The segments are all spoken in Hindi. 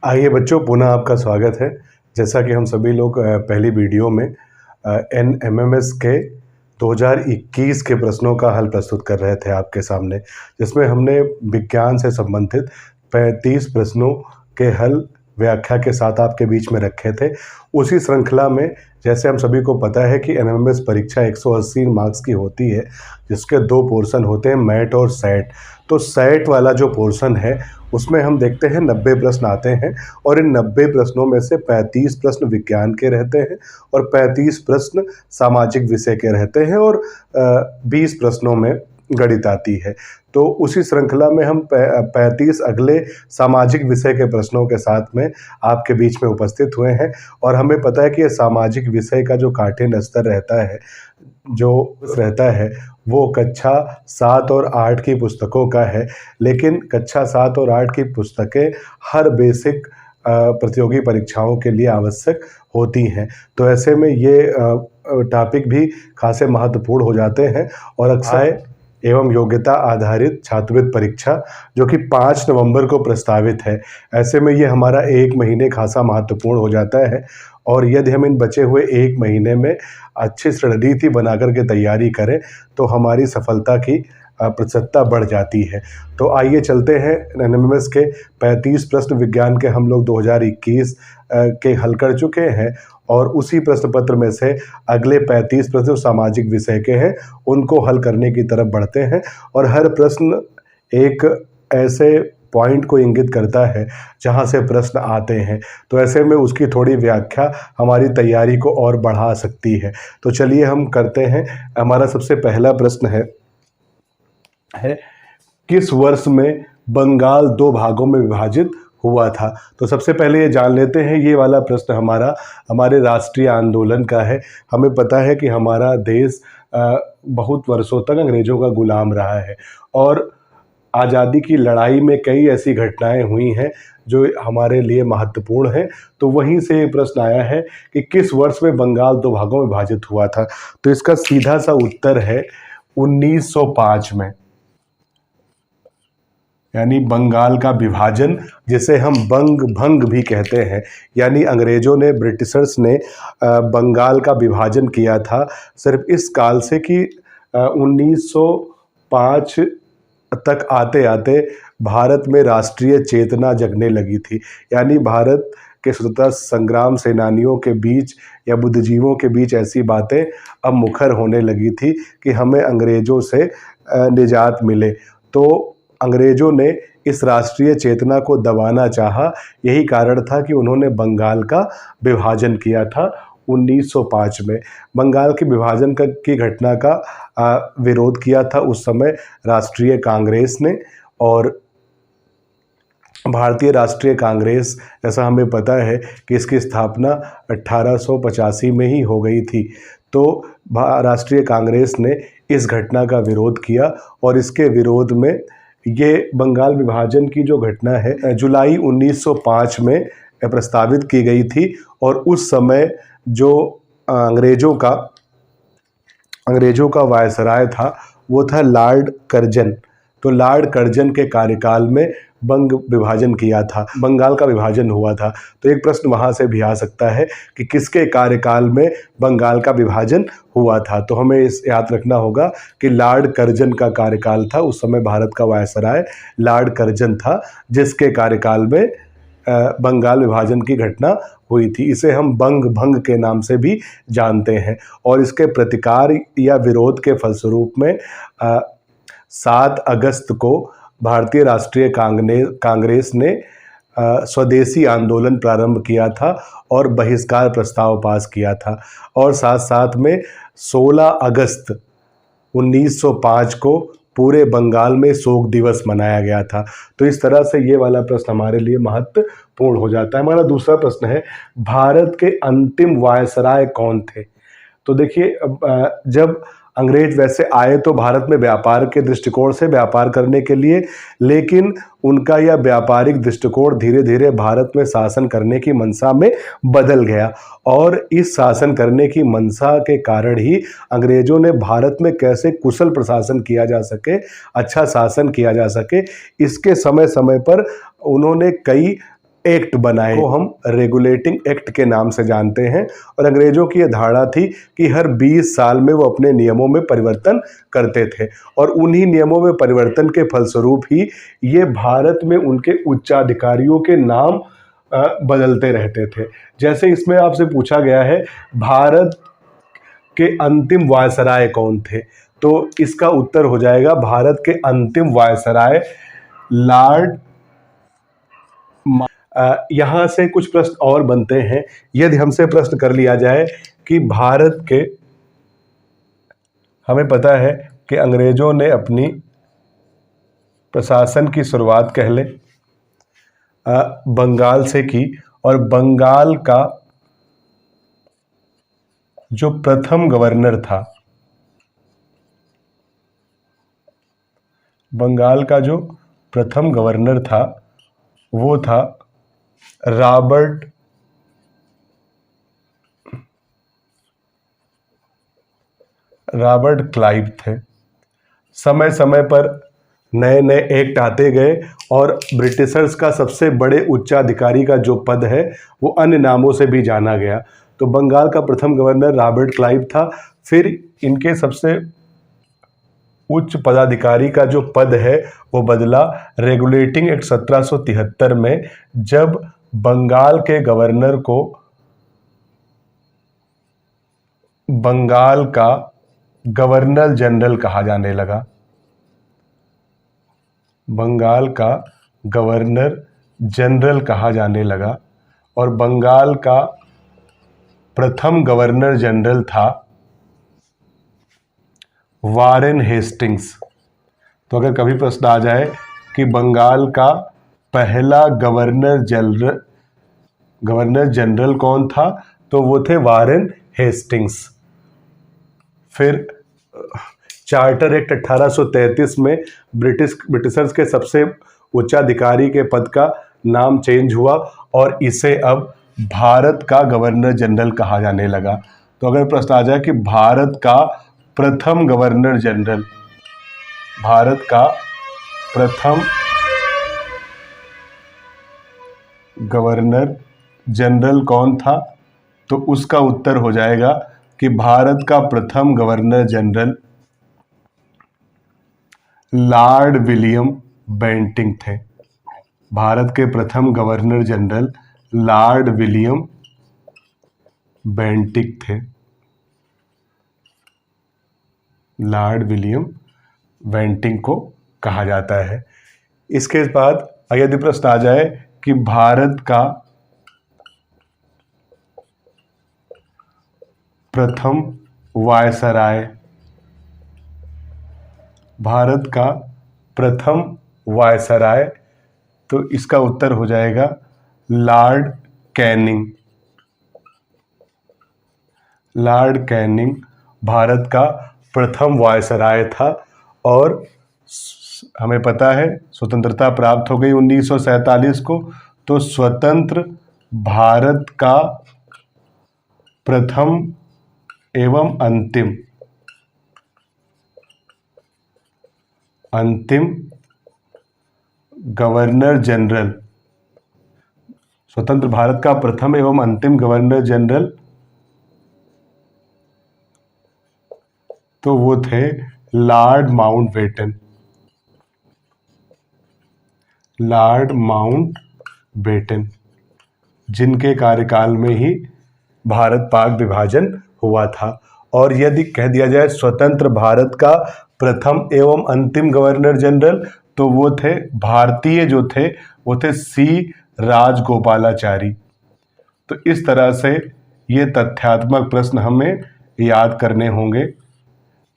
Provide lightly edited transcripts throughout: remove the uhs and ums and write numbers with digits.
आइए बच्चों, पुनः आपका स्वागत है। जैसा कि हम सभी लोग पहली वीडियो में एनएमएमएस के 2021 के प्रश्नों का हल प्रस्तुत कर रहे थे आपके सामने, जिसमें हमने विज्ञान से संबंधित 35 प्रश्नों के हल व्याख्या के साथ आपके बीच में रखे थे। उसी श्रृंखला में जैसे हम सभी को पता है कि एनएमएमएस परीक्षा 180 मार्क्स की होती है, जिसके दो पोर्शन होते हैं, मैट और सैट। तो सैट वाला जो पोर्शन है उसमें हम देखते हैं 90 प्रश्न आते हैं और इन 90 प्रश्नों में से 35 प्रश्न विज्ञान के रहते हैं और 35 प्रश्न सामाजिक विषय के रहते हैं और 20 प्रश्नों में गणित आती है। तो उसी श्रृंखला में हम 35 अगले सामाजिक विषय के प्रश्नों के साथ में आपके बीच में उपस्थित हुए हैं। और हमें पता है कि ये सामाजिक विषय का जो कठिन स्तर रहता है वो कक्षा 7 और 8 की पुस्तकों का है, लेकिन कक्षा 7 और 8 की पुस्तकें हर बेसिक प्रतियोगी परीक्षाओं के लिए आवश्यक होती हैं। तो ऐसे में ये टॉपिक भी खासे महत्वपूर्ण हो जाते हैं और अक्सर एवं योग्यता आधारित छात्रवृत्ति परीक्षा जो कि 5 नवंबर को प्रस्तावित है, ऐसे में ये हमारा 1 महीने खासा महत्वपूर्ण हो जाता है। और यदि हम इन बचे हुए 1 महीने में अच्छी रणनीति बना कर के तैयारी करें तो हमारी सफलता की प्रतिशतता बढ़ जाती है। तो आइए चलते हैं, एनएमएमएस के 35 प्रश्न विज्ञान के हम लोग 2021 के हल कर चुके हैं और उसी प्रश्न पत्र में से अगले 35 प्रश्न सामाजिक विषय के हैं उनको हल करने की तरफ बढ़ते हैं। और हर प्रश्न एक ऐसे पॉइंट को इंगित करता है जहां से प्रश्न आते हैं, तो ऐसे में उसकी थोड़ी व्याख्या हमारी तैयारी को और बढ़ा सकती है। तो चलिए हम करते हैं। हमारा सबसे पहला प्रश्न है किस वर्ष में बंगाल 2 भागों में विभाजित हुआ था। तो सबसे पहले ये जान लेते हैं, ये वाला प्रश्न हमारे राष्ट्रीय आंदोलन का है। हमें पता है कि हमारा देश बहुत वर्षों तक अंग्रेज़ों का गुलाम रहा है और आज़ादी की लड़ाई में कई ऐसी घटनाएं हुई हैं जो हमारे लिए महत्वपूर्ण हैं। तो वहीं से ये प्रश्न आया है कि किस वर्ष में बंगाल 2 भागों में विभाजित हुआ था। तो इसका सीधा सा उत्तर है 1905 में, यानी बंगाल का विभाजन, जिसे हम बंग भंग भी कहते हैं। यानी अंग्रेज़ों ने, ब्रिटिशर्स ने बंगाल का विभाजन किया था सिर्फ इस काल से कि 1905 तक आते आते भारत में राष्ट्रीय चेतना जगने लगी थी। यानी भारत के स्वतंत्रता संग्राम सेनानियों के बीच या बुद्धिजीवियों के बीच ऐसी बातें अब मुखर होने लगी थी कि हमें अंग्रेज़ों से निजात मिले। तो अंग्रेज़ों ने इस राष्ट्रीय चेतना को दबाना चाहा। यही कारण था कि उन्होंने बंगाल का विभाजन किया था 1905 में। बंगाल के विभाजन की घटना का विरोध किया था उस समय राष्ट्रीय कांग्रेस ने। और भारतीय राष्ट्रीय कांग्रेस, जैसा हमें पता है कि इसकी स्थापना 1885 में ही हो गई थी। तो राष्ट्रीय कांग्रेस ने इस घटना का विरोध किया और इसके विरोध में ये बंगाल विभाजन की जो घटना है जुलाई 1905 में प्रस्तावित की गई थी। और उस समय जो अंग्रेज़ों का वायसराय था वो था लॉर्ड कर्जन। तो लॉर्ड कर्जन के कार्यकाल में विभाजन किया था, बंगाल का विभाजन हुआ था। तो एक प्रश्न वहाँ से भी आ सकता है कि किसके कार्यकाल में बंगाल का विभाजन हुआ था। तो हमें इस याद रखना होगा कि लॉर्ड कर्जन का कार्यकाल था, उस समय भारत का वायसराय लॉर्ड कर्जन था, जिसके कार्यकाल में बंगाल विभाजन की घटना हुई थी। इसे हम बंग भंग के नाम से भी जानते हैं। और इसके प्रतिकार या विरोध के फलस्वरूप में 7 अगस्त को भारतीय राष्ट्रीय कांग्रेस ने स्वदेशी आंदोलन प्रारंभ किया था और बहिष्कार प्रस्ताव पास किया था। और साथ साथ में 16 अगस्त 1905 को पूरे बंगाल में शोक दिवस मनाया गया था। तो इस तरह से ये वाला प्रश्न हमारे लिए महत्वपूर्ण हो जाता है। हमारा दूसरा प्रश्न है, भारत के अंतिम वायसराय कौन थे। तो देखिए, जब अंग्रेज वैसे आए तो भारत में व्यापार के दृष्टिकोण से व्यापार करने के लिए, लेकिन उनका यह व्यापारिक दृष्टिकोण धीरे धीरे भारत में शासन करने की मंशा में बदल गया। और इस शासन करने की मंशा के कारण ही अंग्रेजों ने भारत में कैसे कुशल प्रशासन किया जा सके, अच्छा शासन किया जा सके, इसके समय समय पर उन्होंने कई एक्ट बनाए को हम रेगुलेटिंग एक्ट के नाम से जानते हैं। और अंग्रेजों की यह धारणा थी कि हर 20 साल में वो अपने नियमों में परिवर्तन करते थे और उन्हीं नियमों में परिवर्तन के फलस्वरूप ही ये भारत में उनके उच्चाधिकारियों के नाम बदलते रहते थे। जैसे इसमें आपसे पूछा गया है भारत के अंतिम वायसराय कौन थे, तो इसका उत्तर हो जाएगा भारत के अंतिम वायसराय लॉर्ड। यहाँ से कुछ प्रश्न और बनते हैं। यदि हमसे प्रश्न कर लिया जाए कि भारत के, हमें पता है कि अंग्रेजों ने अपनी प्रशासन की शुरुआत कह लें बंगाल से की और बंगाल का जो प्रथम गवर्नर था, बंगाल का जो प्रथम गवर्नर था वो था रॉबर्ट क्लाइव थे। समय समय पर नए नए एक्ट आते गए और ब्रिटिशर्स का सबसे बड़े उच्चाधिकारी का जो पद है वो अन्य नामों से भी जाना गया। तो बंगाल का प्रथम गवर्नर रॉबर्ट क्लाइव था। फिर इनके सबसे उच्च पदाधिकारी का जो पद है वो बदला रेगुलेटिंग एक्ट 1773 में, जब बंगाल के गवर्नर को बंगाल का गवर्नर जनरल कहा जाने लगा। बंगाल का गवर्नर जनरल कहा जाने लगा और बंगाल का प्रथम गवर्नर जनरल था वारेन हेस्टिंग्स। तो अगर कभी प्रश्न आ जाए कि बंगाल का पहला गवर्नर जनरल कौन था, तो वो थे वारेन हेस्टिंग्स। फिर चार्टर एक्ट 1833 में ब्रिटिशर्स के सबसे उच्चाधिकारी के पद का नाम चेंज हुआ और इसे अब भारत का गवर्नर जनरल कहा जाने लगा। तो अगर प्रश्न आ जाए कि भारत का प्रथम गवर्नर जनरल, भारत का प्रथम गवर्नर जनरल कौन था, तो उसका उत्तर हो जाएगा कि भारत का प्रथम governor general Lord William Bentinck थे। भारत के प्रथम governor general Lord William Bentinck थे। लॉर्ड विलियम बेंटिक को कहा जाता है। इसके बाद यदि प्रश्न आ जाए कि भारत का प्रथम वायसराय, भारत का प्रथम वायसराय, तो इसका उत्तर हो जाएगा Lord Canning. Lord Canning Bharat का प्रथम वायसराय था और हमें पता है स्वतंत्रता प्राप्त हो गई 1947 को। तो स्वतंत्र भारत का प्रथम एवं अंतिम गवर्नर जनरल, स्वतंत्र भारत का प्रथम एवं अंतिम गवर्नर जनरल, तो वो थे लॉर्ड माउंटबेटन। लॉर्ड माउंटबेटन, जिनके कार्यकाल में ही भारत पाक विभाजन हुआ था। और यदि कह दिया जाए स्वतंत्र भारत का प्रथम एवं अंतिम गवर्नर जनरल, तो वो थे भारतीय जो थे वो थे सी राजगोपालाचारी। तो इस तरह से ये तथ्यात्मक प्रश्न हमें याद करने होंगे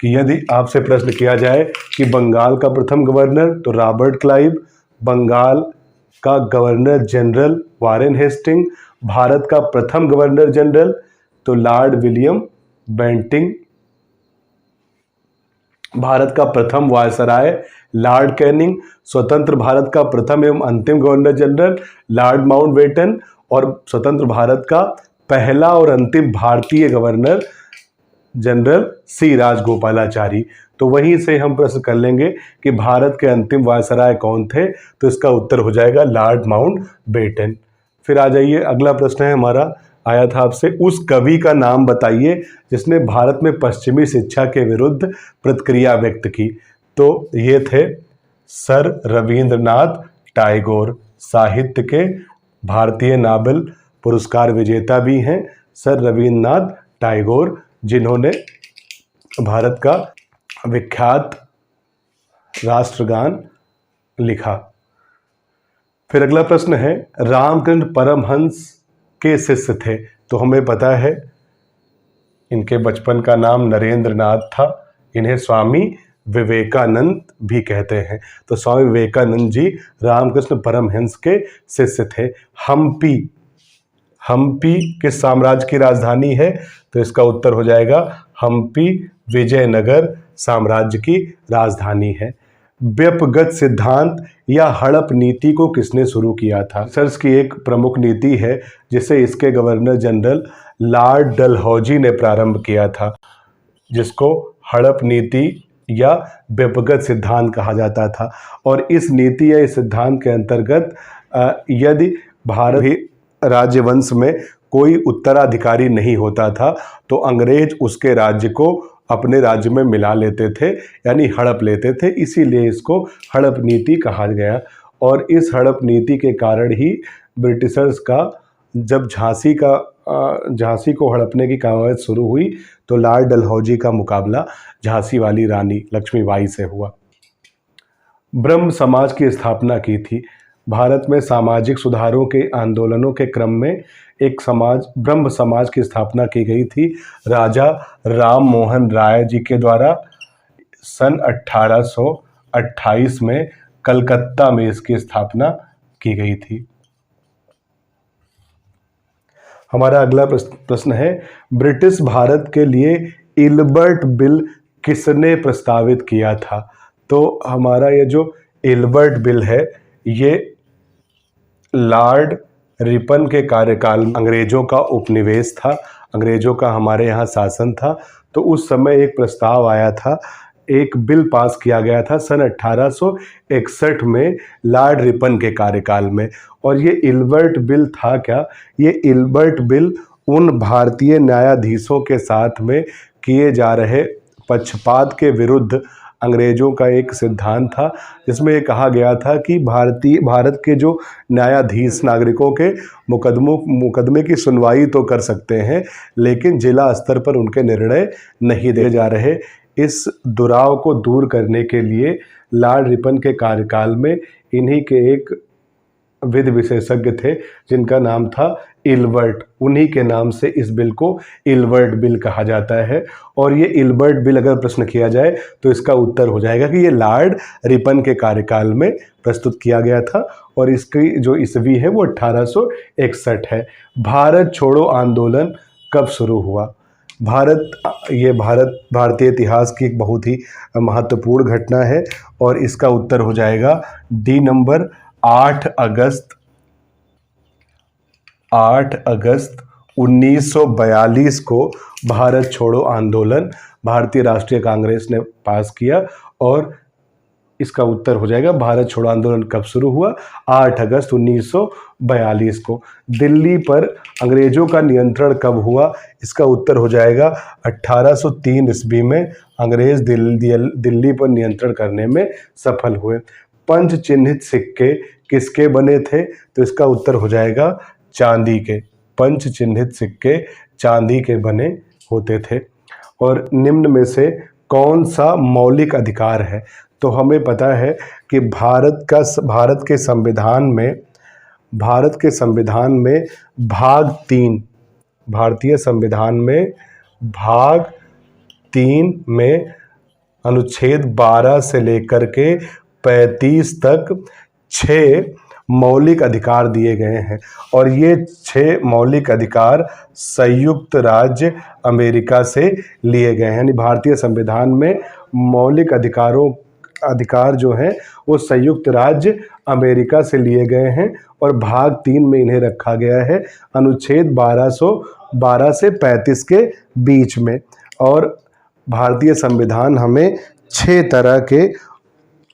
कि यदि आपसे प्रश्न किया जाए कि बंगाल का प्रथम गवर्नर, तो रॉबर्ट क्लाइव, बंगाल का governor general Warren Hastings, Bharat का प्रथम गवर्नर जनरल तो लॉर्ड विलियम बेंटिंक, भारत का प्रथम वायसराय लॉर्ड कैनिंग, स्वतंत्र भारत का प्रथम एवं अंतिम गवर्नर जनरल लॉर्ड माउंटबेटन और स्वतंत्र भारत का पहला और अंतिम भारतीय गवर्नर जनरल सी राजगोपालाचारी। तो वहीं से हम प्रश्न कर लेंगे कि भारत के अंतिम वायसराय कौन थे, तो इसका उत्तर हो जाएगा लॉर्ड माउंटबेटन। फिर आ जाइए, अगला प्रश्न है हमारा, आया था आपसे, उस कवि का नाम बताइए जिसने भारत में पश्चिमी शिक्षा के विरुद्ध प्रतिक्रिया व्यक्त की। तो ये थे सर रविंद्रनाथ टैगोर, साहित्य के भारतीय नोबेल पुरस्कार विजेता भी हैं सर रविंद्रनाथ टैगोर, जिन्होंने भारत का विख्यात राष्ट्रगान लिखा। फिर अगला प्रश्न है, रामकृष्ण परमहंस के शिष्य थे। तो हमें पता है इनके बचपन का नाम नरेंद्र नाथ था, इन्हें स्वामी विवेकानंद भी कहते हैं। तो स्वामी विवेकानंद जी रामकृष्ण परमहंस के शिष्य थे। हम्पी, हम्पी किस साम्राज्य की राजधानी है? तो इसका उत्तर हो जाएगा हम्पी विजयनगर साम्राज्य की राजधानी है। व्यपगत सिद्धांत या हड़प नीति को किसने शुरू किया था? सर्च की एक प्रमुख नीति है जिसे इसके गवर्नर जनरल लॉर्ड डलहौजी ने प्रारंभ किया था, जिसको हड़प नीति या व्यपगत सिद्धांत कहा जाता था। और इस नीति या इस सिद्धांत के अंतर्गत यदि भारतीय राज्यवंश में कोई उत्तराधिकारी नहीं होता था तो अंग्रेज उसके राज्य को अपने राज्य में मिला लेते थे, यानी हड़प लेते थे। इसीलिए इसको हड़प नीति कहा गया। और इस हड़प नीति के कारण ही ब्रिटिशर्स का जब झांसी को हड़पने की कवायद शुरू हुई तो लॉर्ड डलहौजी का मुकाबला झांसी वाली रानी लक्ष्मीबाई से हुआ। ब्रह्म समाज की स्थापना की थी। भारत में सामाजिक सुधारों के आंदोलनों के क्रम में एक ब्रह्म समाज की स्थापना की गई थी राजा राम मोहन राय जी के द्वारा सन 1828 में कलकत्ता में इसकी स्थापना की गई थी। हमारा अगला प्रश्न है, ब्रिटिश भारत के लिए इल्बर्ट बिल किसने प्रस्तावित किया था? तो हमारा ये जो इल्बर्ट बिल है ये लॉर्ड रिपन के कार्यकाल में अंग्रेजों का उपनिवेश था, अंग्रेजों का हमारे यहाँ शासन था। तो उस समय एक प्रस्ताव आया था, एक बिल पास किया गया था सन 1861 में लॉर्ड रिपन के कार्यकाल में। और ये इल्बर्ट बिल था क्या? ये इल्बर्ट बिल उन भारतीय न्यायाधीशों के साथ में किए जा रहे पक्षपात के विरुद्ध अंग्रेजों का एक सिद्धांत था, जिसमें ये कहा गया था कि भारत के जो न्यायाधीश नागरिकों के मुकदमे की सुनवाई तो कर सकते हैं, लेकिन जिला स्तर पर उनके निर्णय नहीं दिए जा रहे। इस दुराव को दूर करने के लिए लॉर्ड रिपन के कार्यकाल में इन्हीं के एक विधि विशेषज्ञ थे जिनका नाम था इल्बर्ट, उन्हीं के नाम से इस बिल को इल्बर्ट बिल कहा जाता है। और ये इल्बर्ट बिल अगर प्रश्न किया जाए तो इसका उत्तर हो जाएगा कि ये लॉर्ड रिपन के कार्यकाल में प्रस्तुत किया गया था और इसकी जो ईस्वी है वो 1861 है। भारत छोड़ो आंदोलन कब शुरू हुआ? भारतीय इतिहास की एक बहुत ही महत्वपूर्ण घटना है और इसका उत्तर हो जाएगा डी नंबर 8 अगस्त 1942 को भारत छोड़ो आंदोलन भारतीय राष्ट्रीय कांग्रेस ने पास किया। और इसका उत्तर हो जाएगा भारत छोड़ो आंदोलन कब शुरू हुआ? 8 अगस्त 1942 को। दिल्ली पर अंग्रेजों का नियंत्रण कब हुआ? इसका उत्तर हो जाएगा 1803 ईस्वी में अंग्रेज दिल्ली पर नियंत्रण करने में सफल हुए। पंच चिन्हित सिक्के किसके बने थे? तो इसका उत्तर हो जाएगा चांदी के। पंच चिन्हित सिक्के चांदी के बने होते थे। और निम्न में से कौन सा मौलिक अधिकार है? तो हमें पता है कि भारत के संविधान में भाग 3, भारतीय संविधान में भाग 3 में अनुच्छेद 12 से लेकर के 35 तक 6 मौलिक अधिकार दिए गए हैं। और ये 6 मौलिक अधिकार संयुक्त राज्य अमेरिका से लिए गए हैं। यानी भारतीय संविधान में मौलिक अधिकार जो हैं वो संयुक्त राज्य अमेरिका से लिए गए हैं और भाग 3 में इन्हें रखा गया है अनुच्छेद 1212 से 35 के बीच में। और भारतीय संविधान हमें 6 तरह के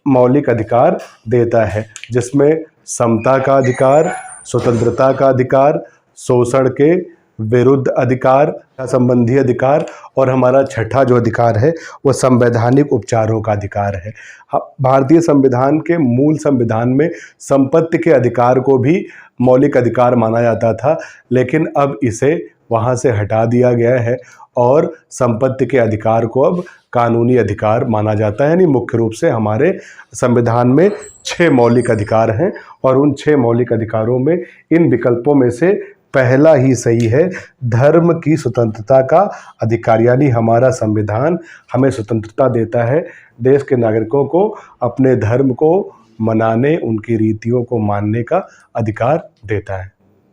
मौलिक अधिकार देता है, जिसमें समता का अधिकार, स्वतंत्रता का अधिकार, शोषण के विरुद्ध अधिकार, संबंधी अधिकार, और हमारा छठा जो अधिकार है वो संवैधानिक उपचारों का अधिकार है। भारतीय संविधान के मूल संविधान में संपत्ति के अधिकार को भी मौलिक अधिकार माना जाता था, लेकिन अब इसे वहाँ से हटा दिया गया है और संपत्ति के अधिकार को अब कानूनी अधिकार माना जाता है। यानी मुख्य रूप से हमारे संविधान में 6 मौलिक अधिकार हैं और उन 6 मौलिक अधिकारों में इन विकल्पों में से पहला ही सही है, धर्म की स्वतंत्रता का अधिकार। यानी हमारा संविधान हमें स्वतंत्रता देता है, देश के नागरिकों को अपने धर्म को मनाने, उनकी रीतियों को मानने का अधिकार देता है।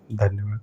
धन्यवाद।